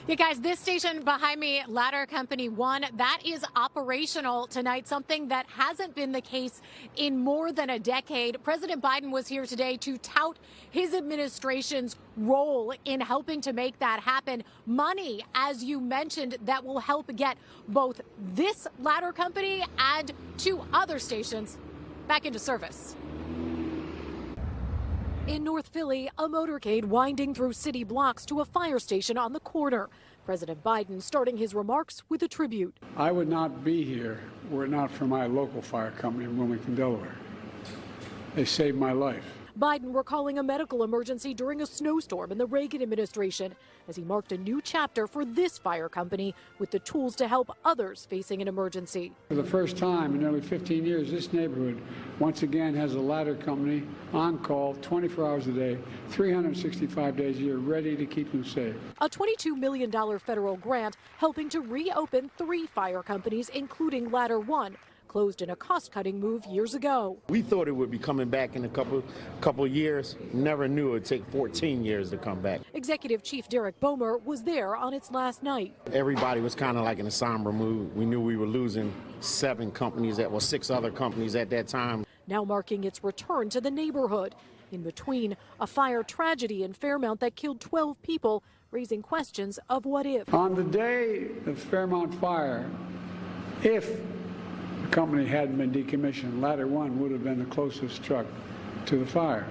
Yeah, guys, this station behind me, Ladder Company 1, that is operational tonight, something that hasn't been the case in more than a decade. President Biden was here today to tout his administration's role in helping to make that happen. Money, as you mentioned, that will help get both this Ladder Company and 2 other stations back into service. In North Philly, a motorcade winding through city blocks to a fire station on the corner. President Biden starting his remarks with a tribute. I would not be here were it not for my local fire company in Wilmington, Delaware. They saved my life. Biden recalling a medical emergency during a snowstorm in the Reagan administration as he marked a new chapter for this fire company with the tools to help others facing an emergency. For the first time in nearly 15 years, this neighborhood once again has a ladder company on call 24 hours a day, 365 days a year, ready to keep them safe. A $22 million federal grant helping to reopen 3 fire companies, including Ladder 1, closed in a cost-cutting move years ago. We thought it would be coming back in a couple years. Never knew it would take 14 years to come back. Executive Chief Derek Bomer was there on its last night. Everybody was kind of like in a somber mood. We knew we were losing 7 companies, that was 6 other companies at that time. Now marking its return to the neighborhood. In between, a fire tragedy in Fairmount that killed 12 people, raising questions of what if. On the day of Fairmount fire, if the company hadn't been decommissioned, Ladder 1 would have been the closest truck to the fire.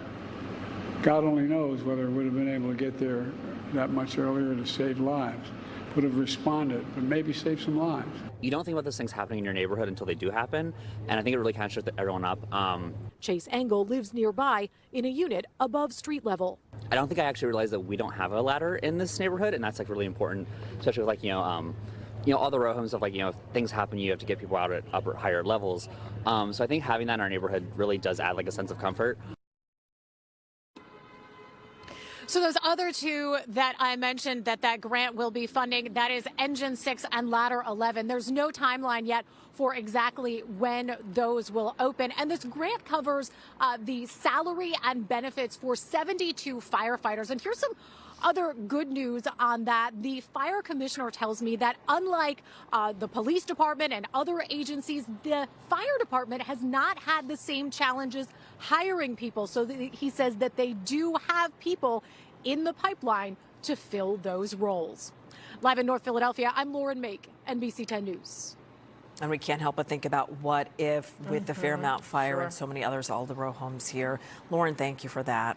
God only knows whether it would have been able to get there that much earlier to save lives. Would have responded, but maybe save some lives. You don't think about those things happening in your neighborhood until they do happen, and I think it really kind of shows everyone up. Chase Engel lives nearby in a unit above street level. I don't think I actually realized that we don't have a ladder in this neighborhood, and that's like really important, especially with all the row homes of if things happen, you have to get people out at higher levels. So I think having that in our neighborhood really does add a sense of comfort. So those other 2 that I mentioned that grant will be funding, that is Engine 6 and Ladder 11. There's no timeline yet for exactly when those will open. And this grant covers the salary and benefits for 72 firefighters. And here's some other good news on that. The fire commissioner tells me that unlike the police department and other agencies, the fire department has not had the same challenges hiring people. So he says that they do have people in the pipeline to fill those roles. Live in North Philadelphia, I'm Lauren Mayk, NBC 10 News. And we can't help but think about what if with the Fairmount fire and so many others, all the row homes here. Lauren, thank you for that.